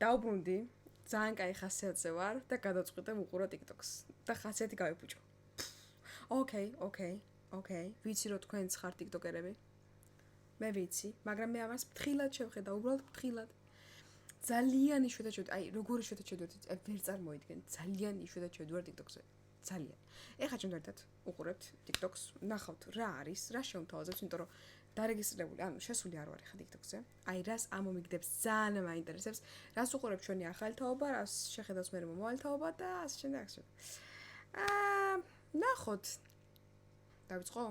დავბრუნდი, ძალიან კაი ხასიათზე ვარ და გადავწყვიტე ვუყურო TikTok-ს და ხასიათი გავიფუჭო. ოკეი, ვიცი რომ თქვენც ხარ TikTok-ერები. მე ვიცი, მაგრამ მე ამას ფრთხილად შევხედა, უბრალოდ ფრთხილად. ძალიან იშვიათად შევდივარ, აი, როგორი იშვიათად შევდივარ, ვერ წარმოიდგენ, ძალიან იშვიათად შევდივარ TikTok-ზე. ძალიან. ეხლა ჩვენ ერთად უყურებთ TikTok-ს, ნახავთ რა არის, რა შევთავაზებთ, იმიტომ რომ დარეგისტრირებული, ანუ შესული არ ვარ ეხლა TikTok-ზე. აი, რას ამომიგდებს, ძალიან მაინტერესებს, რას უყურებთ ჩვენი ახალი თაობა, რას შეხედავს მე მომავალი თაობა და ასე შემდეგ. ნახოთ. დავიწყო?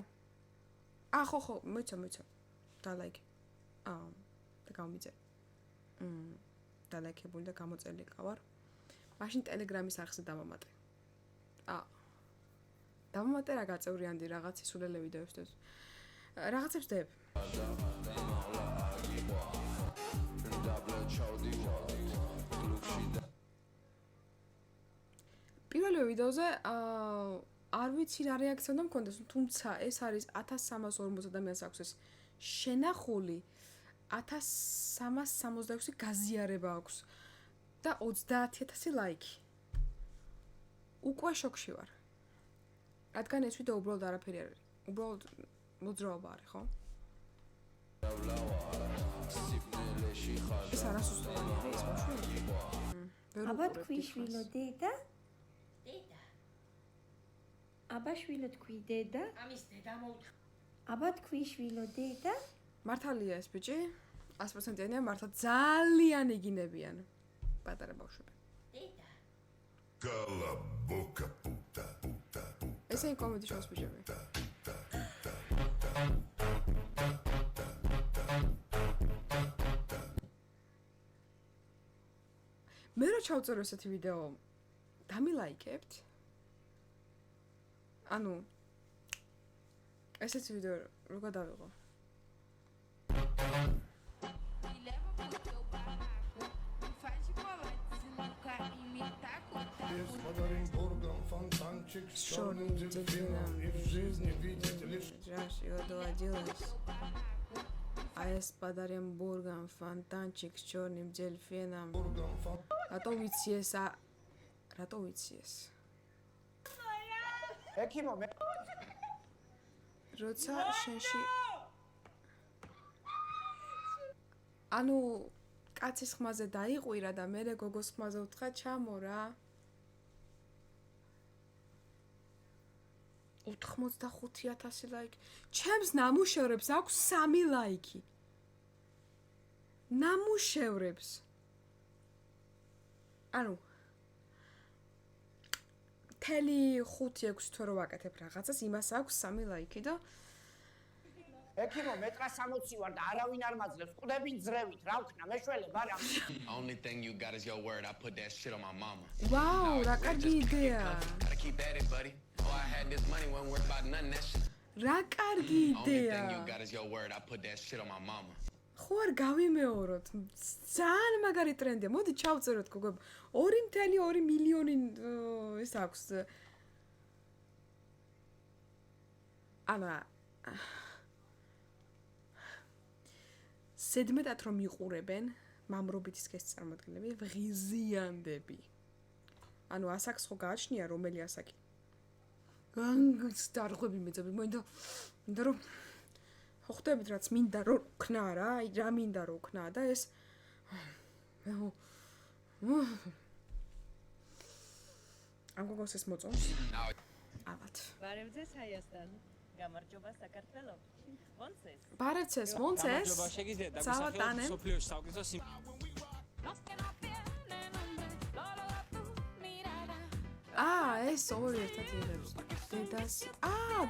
ხო, მოიცა. და ლაიქი. და გამომიწე. დალაიქებული და გამოწელი ყავარ. მაშინ Telegram-ის არხზე დავამატე. დავამატე რა გაწევრიანდი რაღაც ისულელე ვიდეოებს. რაღაცებს დებ. პირველ ვიდეოზე არ ვიცი რა რეაქცია უნდა მქონდეს, თუმცა ეს არის 1340 ადამიანს აქვს ეს შენახული 1366 გაზიარება აქვს და 30000 ლაიქი. უკვე შოქში ვარ. რადგან ეს ვიდეო უბრალოდ არაფერი არ არის. უბრალოდ მოძრაობა არის, ხო? ეს არასუსტოვანი არის ეს ბავშვი. აბა თქვი შვილო დედა? დედა. აბა შვილო თქვი დედა? ამის დედა მოუთხ. აბა თქვი შვილო დედა? მართალია ეს ბიჭი 100%-იანია, მართლა ძალიან იგინებიან პატარა ბავშვები. დედა. Cala boca puta. ესენი კომედი შოუს ბიჭები. მე რა ჩავწერო ესეთი ვიდეო? დამილაიქებთ? ანუ ესეთი ვიდეო რო გადავიღო? Черным дельфином и в жизни видеть лишь жаж его доводилось. А я с подаренбургом фонтанчик с черным дельфином. Рато ვიციეს. ექიმო მე როცა შენში ანუ კაცის ხმაზე დაიყვირა და მე გოგოს ხმაზე უთხრა ჩამო რა. 85000 ლაიქი. ჩემს ნამუშევრებს აქვს 3 ლაიქი. ნამუშევრებს. ანუ თელი 5-6 თვე რო ვაკეთებ რაღაცას, იმას აქვს 3 ლაიქი და ექიმო მეტრა 60 ვარ და არავინ არ მაძლევს. ყდები ძრევით, რა ვქნა, მეშველებ არა. Only thing you got is your word. I put that shit on my mama. ვაუ, რა კარგი იდეა. Gotta keep at it, buddy. Oh, I had this money wasn't worth about nothing. That shit. რა კარგი Only thing you იდეა. got is your word. I put that shit on my mama. ხო არ გავიმეოროთ. ძალიან მაგარი ტრენდია. მოდი ჩავწეროთ გოგო. 2.2 მილიონი ეს აქვს. ანა სედმეტად რომ იყურებენ მამრობითის კეს წარმოადგენლები ვღიზიანდები. ანუ ასაკს ხო გააჩნია რომელი ასაკი? დარღვები მეძები მოინდა რომ ხვდებით რაც მინდა რომ ქნა რა, რა მინდა რომ ქნა და ეს ამ გოგოს ეს მოწონს? ალბათ. ვარემძე საიასთან. გამარჯობა საქართველო. მონცეს. ბარევცეს, მონცეს. შეგიძლიათ დავისახელოთ სოფლიოში საუკეთესო ეს ორი ერთად იღებს. დედას.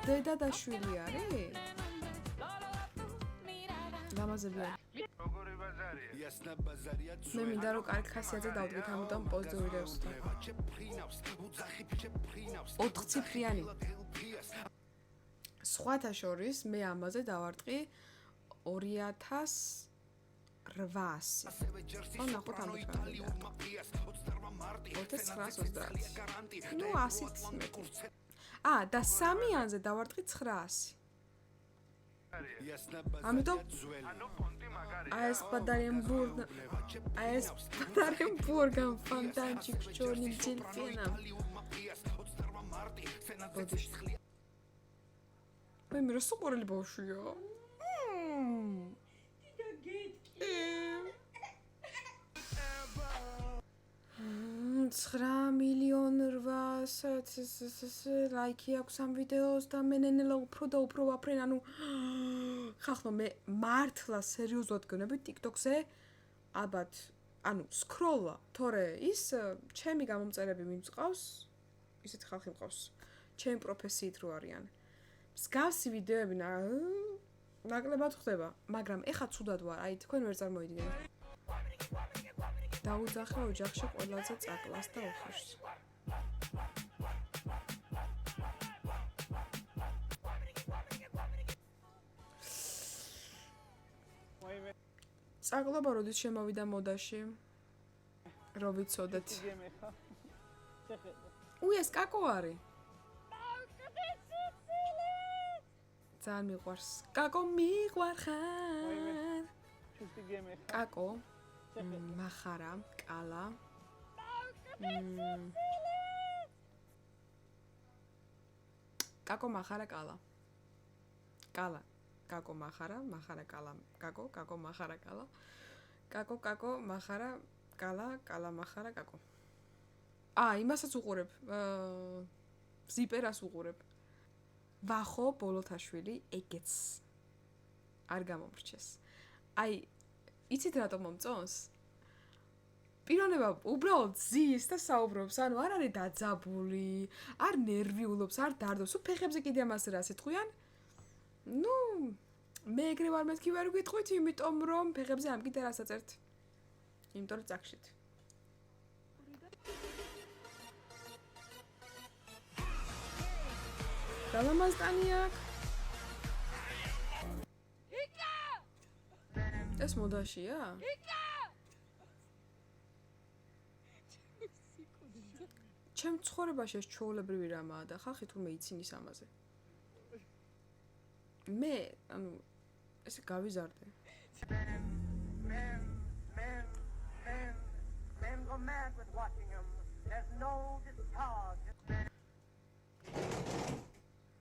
დედა და შვილი არის? გამაზებია. როგორი ბაზარია? იასნა ბაზარია. მე მინდა რომ კარგ ხასიათზე დავდგეთ ამიტომ პოზიტივ ვიდეოსთან. 4 ციფრიანი. სხვათა შორის მე ამაზე დავარტყი 2800. ხო, ნახოთ ამბობს. 2930. ნუ 100-ით მეტი. და 3-იანზე დავარტყი 900. ამიტომ Оренбургом фонтанчик с черным дельфином. Ой, мира супорили бошуя. 9,800,000 ლაიქი აქვს ამ ვიდეოს და მე ნენელა უფრო და უფრო ვაფრენ, ანუ ხახო მე მართლა სერიოზულად გონები TikTok-ზე ალბათ, ანუ სკროლა, თორე ის ჩემი გამომწერები მიმწყავს, ისეთ ხალხი მყავს, ჩემი პროფესიით რო არიან. მსგავსი ვიდეოები ნაკლებად ხდება, მაგრამ ეხა ცუდად ვარ, აი თქვენ ვერ წარმოიდგენთ. დაუძახე ოჯახში ყველაზე წაკლას და უხერს. წაკლობა როდის შემოვიდა მოდაში? რო ვიცოდეთ. ეს კაკო არის. ძალიან მიყვარს. კაკო მიყვარხარ. კაკო მახარა, კალა. კაკო მახარა, კალა. კალა. კაკო მახარა, მახარა, კალა. კაკო, კაკო მახარა, კალა. კაკო, კაკო მახარა, კალა, კალა მახარა, კაკო. იმასაც უყურებ. ზიპერას უყურებ. ვახო ბოლოთაშვილი ეგეც არ გამომრჩეს. იცით რატომ მომწონს? პიროვნება უბრალოდ ზის და საუბრობს, ანუ არ არის დაძაბული, არ ნერვიულობს, არ დარდობს. ფეხებზე კიდე ამას რა სიტყვიან? მე ეგრე ვარ მეთქი ვერ გიტყვით, იმიტომ რომ ფეხებზე ამ კიდე რასაწერთ. იმიტომ რომ წაგშით. გალამაზტანი აქ. ეს მოდაშია? ჩემ ცხოვრებაში ეს ჩვეულებრივი რამაა და ხალხი თურმე ცინის ამაზე. მე, ანუ ესე გავიზარდე.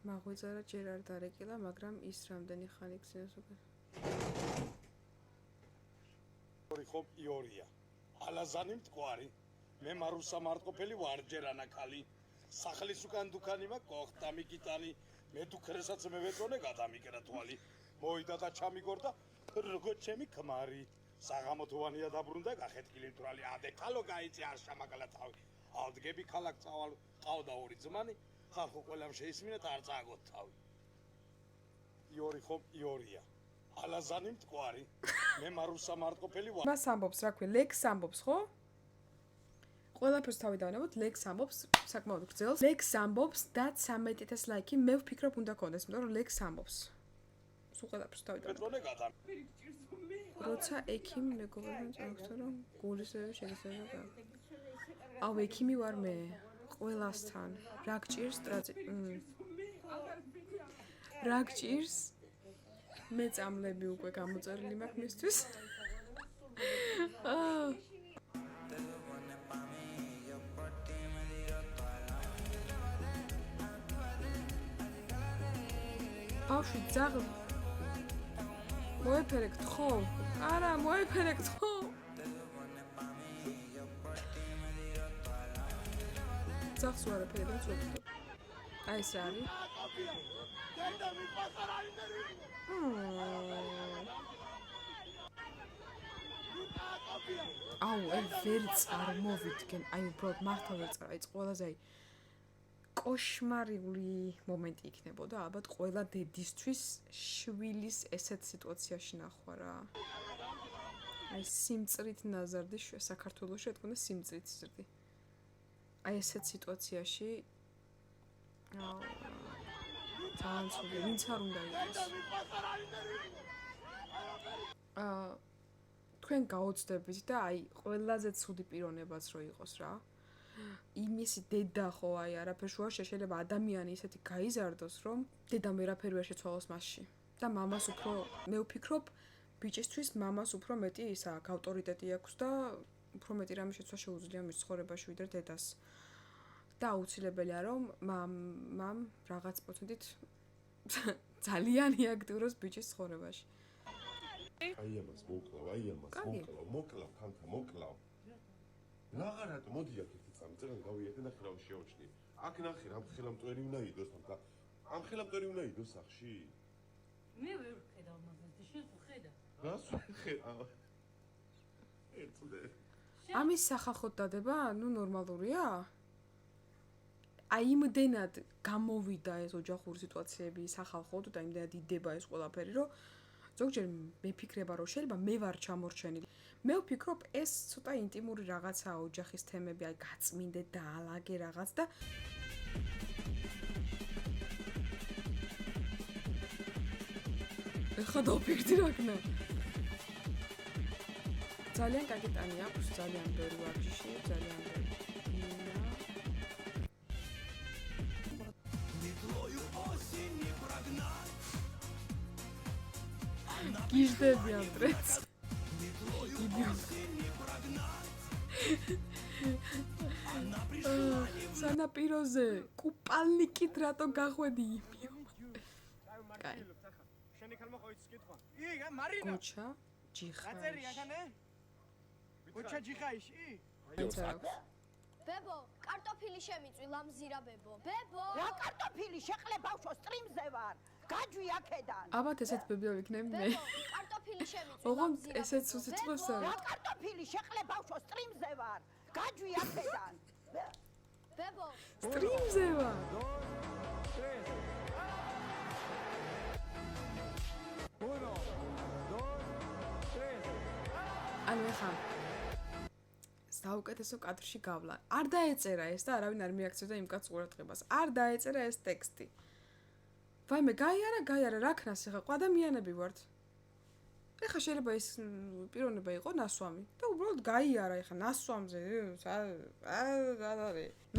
მაღვიძარა ჯერ არ დარეკილა, მაგრამ ის რამდენი ხანი გზნეს უკვე. ხომ იორია. ალაზანი მტკვარი. მე მარუსა მარტყოფელი ვარ ჯერანა ქალი. სახლის უკან დუქანი მაქვს, კოხტამი გიტანი. მე დუქრესაც მე ვეწონე გადამიკერა თვალი. მოიდა და ჩამიგორდა როგორ ჩემი ქმარი. საღამოთვანია დაბრუნდა გახეთკილი მთვრალი. ადე ქალო გაიწი არ შემაგალა თავი. ავდგები ქალაქ წავალ ყავდა ორი ძმანი. ხალხო ყველამ შეისმინეთ არ წააგოთ თავი. იორი ხომ იორია. ალაზანი მტკვარი. მე მარუსა მარტყოფელი ვარ. მას ამბობს, რა ქვია, ლექს ამბობს, ხო? ყველაფერს თავი დავნებოთ, ლექს ამბობს, საკმაოდ გრძელს. ლექს ამბობს და 13,000 ლაიქი მე ვფიქრობ უნდა კონდეს, იმიტომ რომ ლექს ამბობს. სულ ყველაფერს თავი დავნებოთ. როცა ექიმი მეგობრებთან წავხსნა, რომ გულისრევი შეგიძლია. ექიმი ვარ მე. ყველასთან. რა გჭირს რა გჭირს? მე წამლები უკვე გამოწერილი მაქვს მისთვის. ბავშვი ძაღლ მოეფერეკთ ხო? არა, მოეფერეკთ ხო? ძაღლს ვარაფერი და წვეთო. ეს რა არის? ვერ წარმოვიდგენ, უბრალოდ მართლა ვერ წარ, ყველაზე კოშმარიული მომენტი იქნებოდა, ალბათ ყველა დედისთვის შვილის ესეთ სიტუაციაში ნახვა რა. სიმწრით ნაზარდი საქართველოში ეთქונה სიმწრით ზრდი. ესეთ სიტუაციაში ძალიან ცუდი, ვინც არ უნდა იყოს. თქვენ გაოცდებით და ყველაზე ცუდი პიროვნებაც რო იყოს რა. იმისი დედა ხო არაფერს უარ შეიძლება ადამიანი ისეთი გაიზარდოს, რომ დედამ ვერაფერი ვერ შეცვალოს მასში. და მამას უფრო მე ვფიქრობ ბიჭისთვის მამას უფრო მეტი ისა აქვს ავტორიტეტი აქვს და უფრო მეტი რამე შეცვლა შეუძლია მის ცხოვრებაში ვიდრე დედას. და აუცილებელია რომ მამ რაღაც პროცენტით ძალიან იაქტიუროს ბიჭის ცხოვრებაში. აი ამას მოკლავ, ხანთა მოკლავ. რაღა რატო მოდი აქ ერთი წამი წერან გავიეთე და ხრავ შეოჩნი. აქ ნახე რა ხელამტვერი უნდა იდოს თქო. ამ ხელამტვერი უნდა იდოს სახში? მე ვერ ვხედავ მაგას და შენ ხედავ. რას ვხედავ? ერთუდე. ამის სახალხოდ დადება, ნუ ნორმალურია? აი იმდენად გამოვიდა ეს ოჯახური სიტუაციები სახალხოდ და იმდენად იდება ეს ყველაფერი, რომ ზოგჯერ მეფიქრება, რომ შეიძლება მე ვარ ჩამორჩენილი. მე ვფიქრობ, ეს ცოტა ინტიმური რაღაცაა ოჯახის თემები, აი გაწმინდე და ალაგე რაღაც და ეხლა დავფიქრდი რაკნა. ძალიან კარგი ტანი აქვს, ძალიან ბევრი ვარჯიში, ძალიან ბევრი. გიჟდები ამ ტრენს. სანაპიროზე კუპალნიკით რატო გახვედი იმიო. კაი. შენი ხალმა ხო იცის კითხვა? ი, მარინა. გოჩა ჯიხა. გაწერია ხანე? გოჩა ჯიხაიში? ბებო, კარტოფილი შემიწვი ლამზირა ბებო. ბებო! რა კარტოფილი შეყლე ბავშვო სტრიმზე ვარ. გაჯვი აქედან. აბათ ესეც ბებია ვიქნები მე. ბებო, კარტოფილი შემიწვი ოღონდ ლამზირა. ესეც უცოცხლოსა. რა კარტოფილი შეყლე ბავშვო სტრიმზე ვარ. გაჯვი აქედან. ბებო, სტრიმზე ვარ. ანუ ახლა საუკეთესო კადრში გავლა. არ დაეწერა ეს და არავინ არ მიაქცევდა იმ კაცს ყურადღებას. არ დაეწერა ეს ტექსტი. ვაიმე, გაიარა, რა ქნას ახლა ადამიანები ვართ. ეხლა შეიძლება ეს პიროვნება იყო ნასვამი და უბრალოდ გაიარა ეხლა ნასვამზე.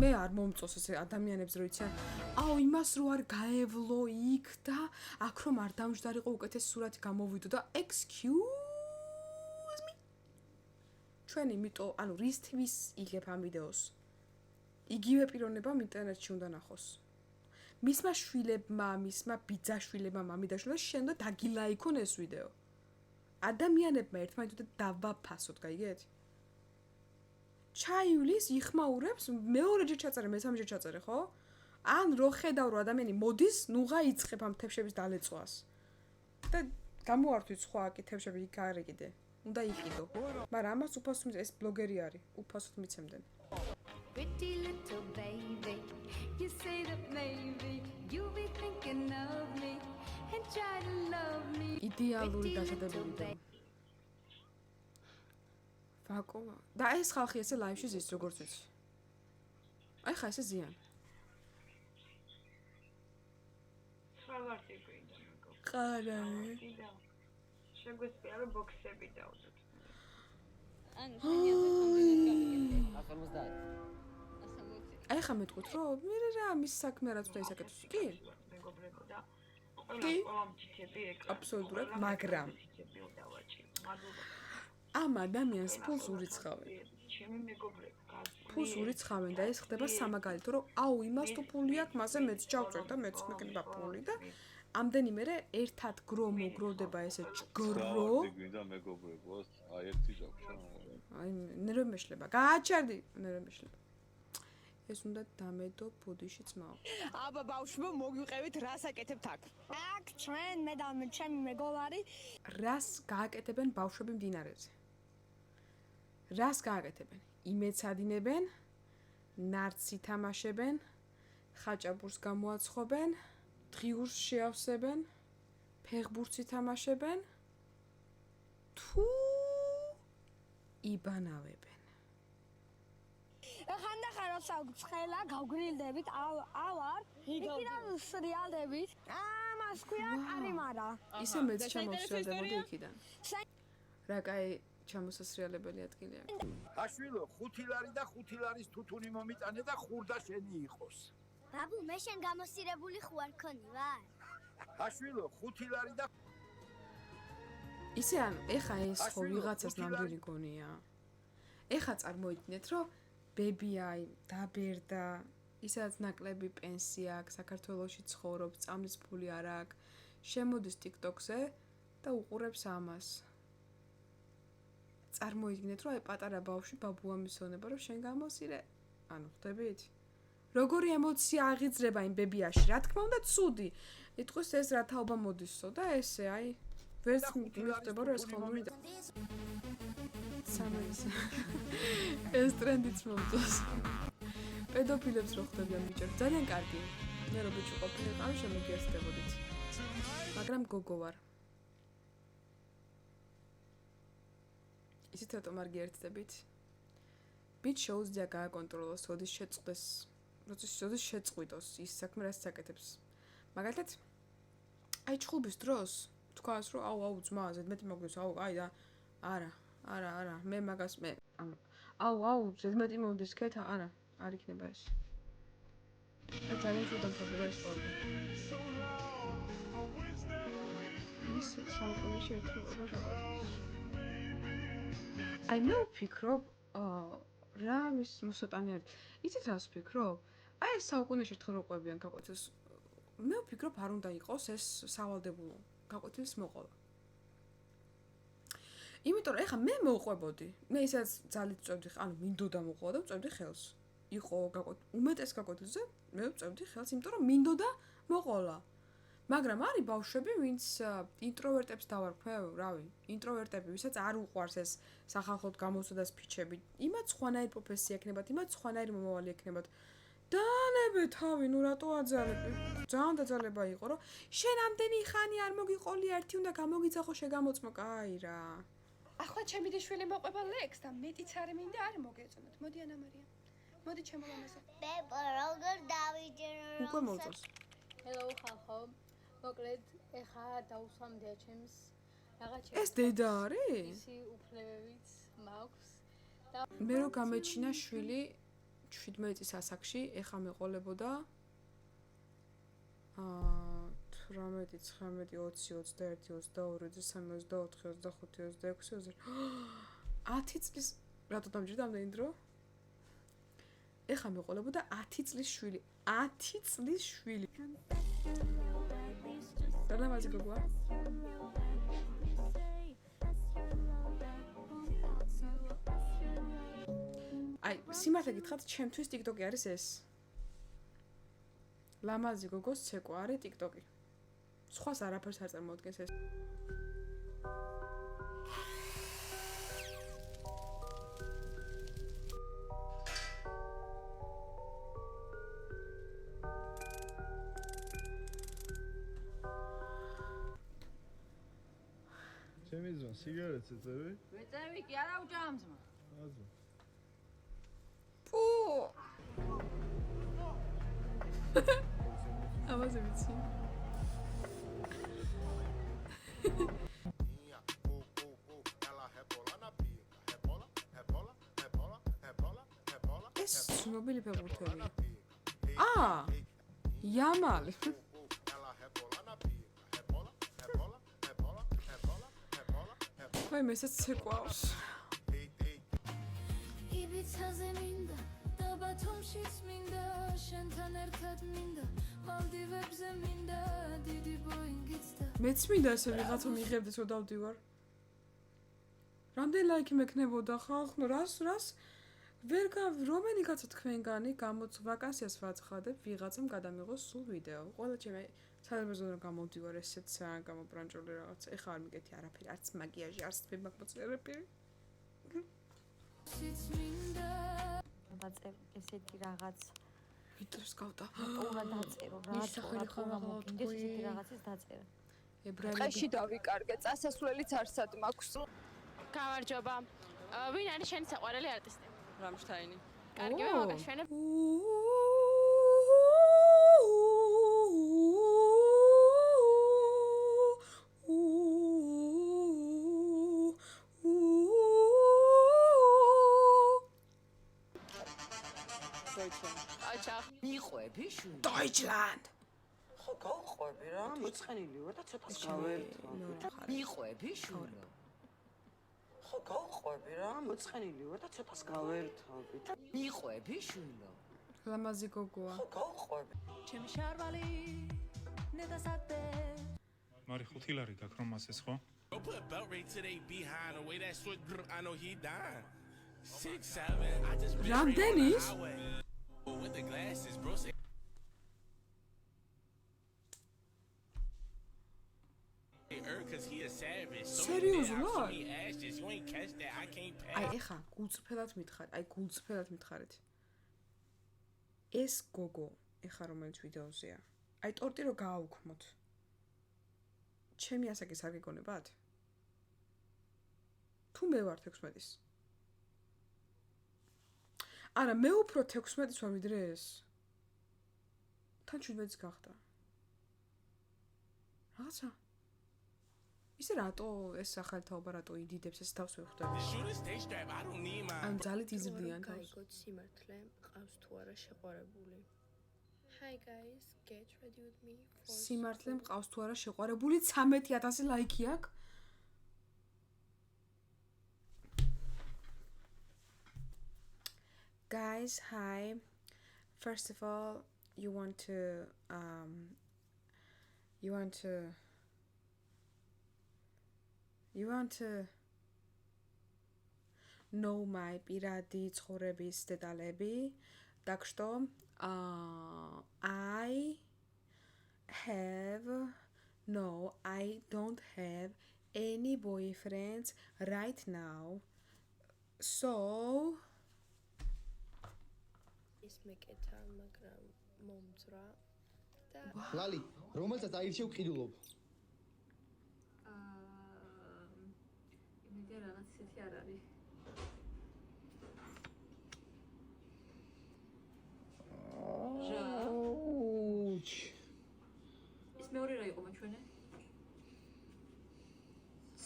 მე არ მომწონს ეს ადამიანებს რო იციან. აუ იმას რო არ გაევლო იქ და აქ რომ არ დამჯდარიყო უკეთეს სურათი გამოვიდო და excuse me. ჩვენ იმიტომ, ანუ რისთვის იგებ ამ ვიდეოს? იგივე პიროვნებამ ინტერნეტში უნდა ნახოს. მისმა შვილებმა, მისმა ბიძაშვილებმა, მამიდაშვილებმა შენ და დაგილაიქონ ეს ვიდეო. ადამიანებმა ერთმანეთთან დავაფასოთ, გაიგეთ? ჩაივლის, იხმაურებს, მეორეჯერ ჩაწერე, მესამეჯერ ჩაწერე, ხო? ან რო ხედავ რომ ადამიანი მოდის, ნუღა იწყებ ამ თებშების დალეწვას. და გამოართვით სხვა კი თებშები იქ არ ეკიდე. უნდა იყიდო. მაგრამ ამას უფასოდ ეს ბლოგერი არის, უფასოდ მიცემდნენ. Pretty little baby, you say that maybe you'll be thinking of me and try to love me. იდეალური დასადებები და ვაკო და ეს ხალხი ესე ლაივში ზის როგორც ვიცი. აი ხა ესე ზიან. სალარტი გვინდა მეგო. ყარა. შეგვიძლია რომ ბოქსები დავდოთ. ანუ შენია ზეთამდე აი ხა მეტყვით რომ მე რა მის საქმე რაც უნდა ისაკეთოს კი? მეგობრებო და კი? ყველა მჩითები ეკრანი. აბსოლუტურად, მაგრამ ამ ადამიანს ფულს ურიცხავენ. ჩემი მეგობრები ფულს ურიცხავენ და ეს ხდება სამაგალითო რომ აუ იმას თუ ფული აქვს, მასე მეც ჩავწერ და მეც მეკნება ფული და ამდენიმე ერთად გრო მოგროვდება ესე ჯგრო. გვინდა მეგობრებოს, აი ერთი ჯოქშა. აი ნერვე მეშლება. გააჩერდი, ნერვე მეშლება. ეს უნდა დამედო ბოდიში ძმაო. აბა ბავშვო, მოგვიყევით რას აკეთებთ აქ? აქ ჩვენ მე და ჩემი მეგობარი რას გააკეთებენ ბავშვები მდინარეზე? რას გააკეთებენ? იმეცადინებენ, ნარდს ითამაშებენ, ხაჭაპურს გამოაცხობენ, დღიურს შეავსებენ, ფეხბურთს ითამაშებენ, თუ იბანავებენ. ხანდახან როცა ცხელა გავგრილდებით ავარ იქიდან სრიალდებით ამას ქვია კარიმარა ისე მეც ჩამოსრიალდებოდი იქიდან რა კაი ჩამოსასრიალებელი ადგილი აქვს აშვილო 5 ლარი და 5 ლარის თუთუნი მომიტანე და ხურდა შენი იყოს ბაბუ მე შენ გამოსირებული ხوار ქონი ვარ აშვილო 5 ლარი და ისე ანუ ეხა ეს ხო ვიღაცას ნამდვილი გონია. ეხა წარმოიდგინეთ, რომ ბები აი დაბერდა, ისაც ნაკლები პენსია აქვს, საქართველოში ცხოვრობს, წამლის ფული არ აქვს, შემოდის TikTok-ზე და უყურებს ამას. წარმოიდგინეთ, რომ აი პატარა ბავშვი ბაბუა მისონება, რომ შენ გამოსირე. ანუ ხვდებით? როგორი ემოცია აღიძრება იმ ბებიაში, რა თქმა უნდა, ცუდი. იტყვის ეს რა თაობა მოდისო და ესე აი ვერც მივხვდება რომ ეს ხოლმე და სამერის ეს ტრენდიც მომწონს. პედოფილებს რო ხვდებიან ბიჭებს, ძალიან კარგი. მე რო ბიჭი ყოფილიყავი, შემოგიერთდებოდით. მაგრამ გოგო ვარ. ისეთ რატომ არ გიერთდებით? ბიჭ შეუძლია გააკონტროლოს, როდის შეწყდეს, როდის შეწყვიტოს ის საქმე, რაც აკეთებს. მაგალითად, აი ჩხუბის დროს თქვას რომ აუ ძმა ზედმეტი მოგდეს აუ აი და არა მე მაგას მე აუ ზედმეტი მომდის ქეთა არა არ იქნება ეს და ძალიან შედარება ეს პრობლემა ის სამყაროში ერთობა შეგაქვს აი მე ვფიქრობ რა ის მოსოტანი არის იცით რას ვფიქრობ აი ეს საუკუნეში ერთხელ რო ყვებიან გაკვეთილს მე ვფიქრობ არ უნდა იყოს ეს სავალდებულო გაკვეთილის მოყოლა. იმიტომ რომ ეხა მე მოვყვებოდი. მე ისაც ძალით წვევდი, ანუ მინდოდა მოყოლა და წვევდი ხელს. იყო უმეტეს გაკვეთილზე მე წვევდი ხელს, იმიტომ რომ მინდოდა მოყოლა. მაგრამ არის ბავშვები, ვინც ინტროვერტებს დავარქვევ, რავი, ინტროვერტები, ვისაც არ უყვარს ეს სახალხოდ გამოსვლას ფიჩები. იმათ სხვანაირი პროფესია ექნებათ, იმათ სხვანაირი მომავალი ექნებათ. დანებე თავი, ნუ რატო აძალები? ძალიან დაძალება იყო, რომ შენ ამდენი ხანი არ მოგიყოლი, ერთი უნდა გამოგიძახო, შეგამოწმო, კაი რა. ახლა ჩემი შვილი მოყვება ლექს და მეტიც არ მინდა არ მოგეწონოთ. მოდი ანა მარია. მოდი ჩემო მამასა. ბებო, როგორ დავიჯერო? უკვე მოწონს. Hello ხალხო. მოკლედ, ეხა დავუსვამდე ჩემს რაღაც ეს დედა არის? ისი უფლებებიც მაქვს. მე რო გამეჩინა შვილი 17 წლის ასაკში, ეხა მეყოლებოდა 18, 19, 20, 21, 22, 23, 24, 25, 26, 10 წლის რატო დამჯერდა ამდენი დრო? ეხა მეყოლებოდა 10 წლის შვილი. 10 წლის შვილი. სალამაზი გოგოა. აი, სიმართლე გითხრათ, ჩემთვის TikTok-ი არის ეს. ლამაზი გოგოს ცეკვა არის TikTok-ი. სხვას არაფერს არ წარმოადგენს ეს. ჩემი ძმა სიგარეტს ეწევი? ვეწევი კი არა უჭამძმა. აზო. პუ! ამაზე ვიცი. ეს ცნობილი ფეხბურთელია. იამალი. ვაი, მესაც ცეკვავს. იბიცაზე მინდა, დაბათომშიც მინდა, შენთან ერთად მინდა, მალდივებზე მინდა, დიდი ბოინგიც და მეც მინდა ესე ვიღაცა მიიღებდეს რომ დავდივარ. რამდენი ლაიქი მექნებოდა ხალხ, ნუ რას რომელი კაცო თქვენგანი ვაკანსიას ვაცხადებ, ვიღაცამ გადამიღოს სულ ვიდეო. ყველა ჩემი საერთოდ რომ გამოვდივარ ესეც გამოპრანჭული რაღაც. ეხა არ მიკეთი არაფერი, არც მაგიაჟი, არც თვე მაგმოწერები. დაწერ ესეთი რაღაც ვიტროს გავდა. უნდა დაწერო რა თქმა უნდა ესეთი რაღაცის დაწერა. ყეში დავიკარგე, წასასვლელიც არსად მაქვს. გამარჯობა. ვინ არის შენი საყვარელი არტისტი? რამშტაინი. კარგი, მე მოგაშვენებ. Deutschland. აჩა. მიყვები შვილი. Deutschland. ხო გავყვები რა, მოწყენილი ვარ და ცოტას გავერთავ. მიყვები შულო. ხო გავყვები რა, მოწყენილი ვარ და ცოტას გავერთავ. მიყვები შულო. ლამაზი გოგოა. ხო გავყვები. ჩემი შარვალი ნედასადე მარი 5 ლარი გაქვს რომ მასეს ხო? Go put a belt right to they behind the way that switch. I know he dying. 6, 7. I just been რამდენის? with the glasses, bro. Say cause he a savage. Seriously? He ashes. You ain't catch that. I can't pass. აი ეხა გულწრფელად მითხარით, აი გულწრფელად მითხარით. ეს გოგო, ეხა რომელიც ვიდეოზეა. აი ტორტი რო გააუქმოთ. ჩემი ასაკის არ გეკონებათ? თუ მე ვარ 16-ის. არა, მე უფრო 16-ის ვარ ვიდრე ეს. თან 17-ის გახდა. რაღაცა. ისე რატო ეს ახალთაობა რატო იდიდებს ეს თავს ვეხვდები? ამ ძალით იზრდიან თავს. გაიგოთ სიმართლე, ყავს თუ არა შეყვარებული. Hi guys, get ready with me for სიმართლე მყავს თუ არა შეყვარებული 13000 ლაიქი აქვს. Guys, hi. First of all, you want to know my პირადი ცხოვრების დეტალები. Так что I don't have any boyfriends right now. So ის მეკეთა, მაგრამ მომძრა და ლალი, რომელსაც აირჩევ ყიდულობ? იმედი რაღაც ისეთი არ არის. ის მეორე რა იყო მაჩვენე?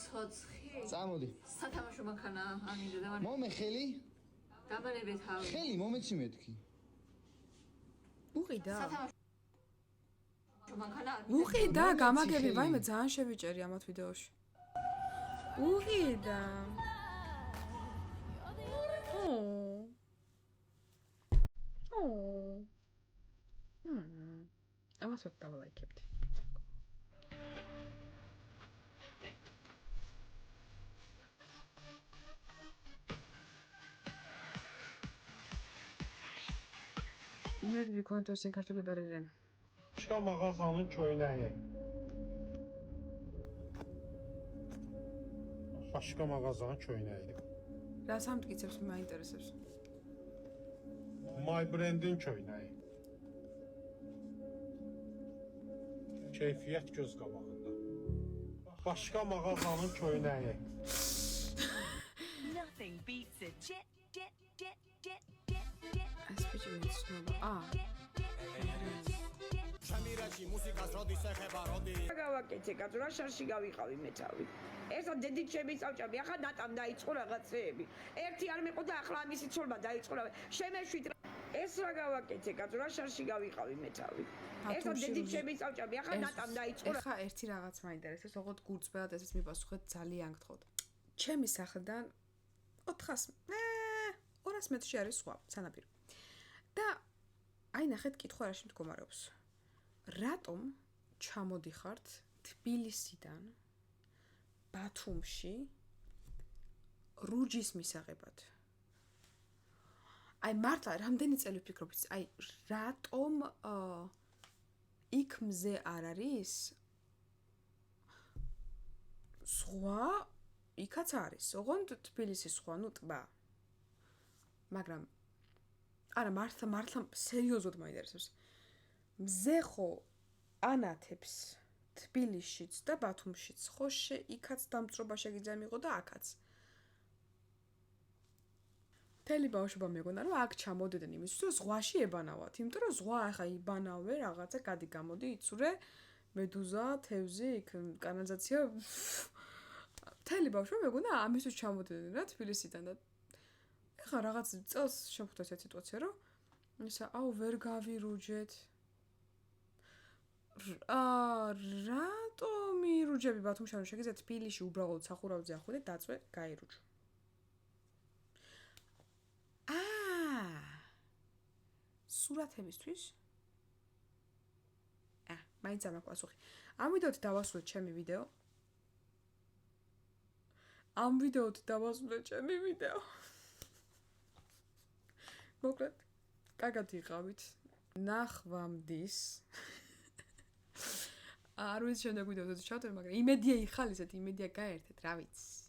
ცოცხი. წამოდი. სათამაშო მანქანა ამიდე და მომე ხელი? დამანებე თავი. ხელი მომეცი მეთქი. უყიდა. სათამაშო მანქანა. უყიდა, გამაგები, ვაიმე ძალიან შევიჭერი ამათ ვიდეოში. უყიდა. ამას ვეც დავალაიქებდი. მე ვიქონდეს კარტები ბერერენ. Başka mağazanın köynəyi. Başka mağazanın köynəyi. რა სამტკიცებს მაინტერესებს. My brandin köynəyi. Keyfiyyət göz qabağında. Başqa mağazanın köynəyi. Nothing beats a jet. გავაკეთე კაცო რა შარში გავიყავი მე თავი. ესა დედით შემიწავჭამი, ახლა ნატამ დაიწყო რაღაცეები. ერთი არ მეყო და ახლა ამისი ცოლმა დაიწყო. შემეშვით ეს რა გავაკეთე კაცო რა შარში გავიყავი მე თავი. ესა დედით შემიწავჭამი, ახლა ნატამ დაიწყო. ეხა ერთი რაღაც მაინტერესებს, ოღონდ გულწრფელად ესეც მიპასუხეთ ძალიან გთხოვთ. ჩემი სახლიდან 200 მეტრში არის სხვა სანაპირო. და აი ნახეთ კითხვა რაში მდგომარეობს. რატომ ჩამოდიხართ თბილისიდან ბათუმში რუჯის მისაღებად? აი მართლა რამდენი წელი ვფიქრობ, აი რატომ იქ მზე არ არის? სხვა იქაც არის, ოღონდ თბილისი სხვა, ნუ ტბა. მაგრამ არა მართლა სერიოზულად მაინტერესებს. მზე ხო ანათებს თბილისშიც და ბათუმშიც, ხო იქაც დამწრობა შეგიძლია მიყო და აქაც. მთელი ბავშვობა მეგონა რომ აქ ჩამოდედნენ იმისთვის, რომ ზღვაში ებანავათ, იმიტომ რომ ზღვა ახლა იბანავე რაღაცა, გადი გამოდი, იცურე, მედუზა, თევზი, იქ კანალიზაცია. მთელი ბავშვობა მეგონა ამისთვის ჩამოდედნენ რა თბილისიდან და ეხლა რაღაც წელს შემხვდა ეს სიტუაცია, რომ ისა, ვერ გავირუჯეთ. რატო მირუჯები ბათუმში, ანუ შეგიძლიათ თბილისში უბრალოდ სახურავზე ახვიდეთ, დაწვე, გაირუჯ. სურათებისთვის? მაინც არ მაქვს პასუხი. ამ ვიდეოთ დავასრულეთ ჩემი ვიდეო. მოკლედ, კარგად იყავით. ნახვამდის. არ ვიცი შემდეგ ვიდეოზე ჩავდებ, მაგრამ იმედია იხალისეთ, იმედია გაერთეთ, რა ვიცი.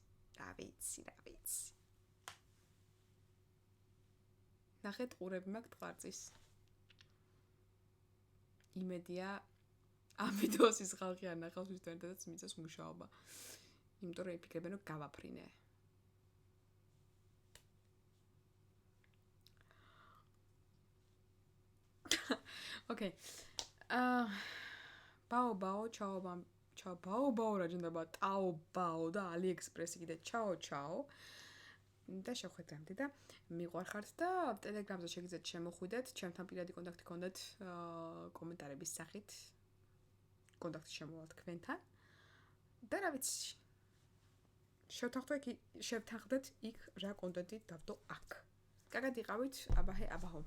ნახეთ, ყურები მაქვს ტყარწის. იმედია ამ ვიდეოს ის ხალხი არ ნახავს, ვის თუნდაც მიწას მუშაობა. იმიტომ რომ იფიქრებენ, რომ გავაფრინე. ოკეი. ბაო, ჩაო, რა ჟენდება, ტაო და AliExpress-ი კიდე ჩაო. და შევხვდრამდე და მიყვარხართ და Telegram-ზე შეგიძლიათ შემოხვიდეთ, ჩემთან პირადი კონტაქტი გქონდეთ კომენტარების სახით. კონტაქტი შემოვალთ თქვენთან. და რა ვიცი. შევთანხმდეთ იქ რა კონტენტი დავდო აქ. კარგად იყავით, აბაჰე, აბაჰო.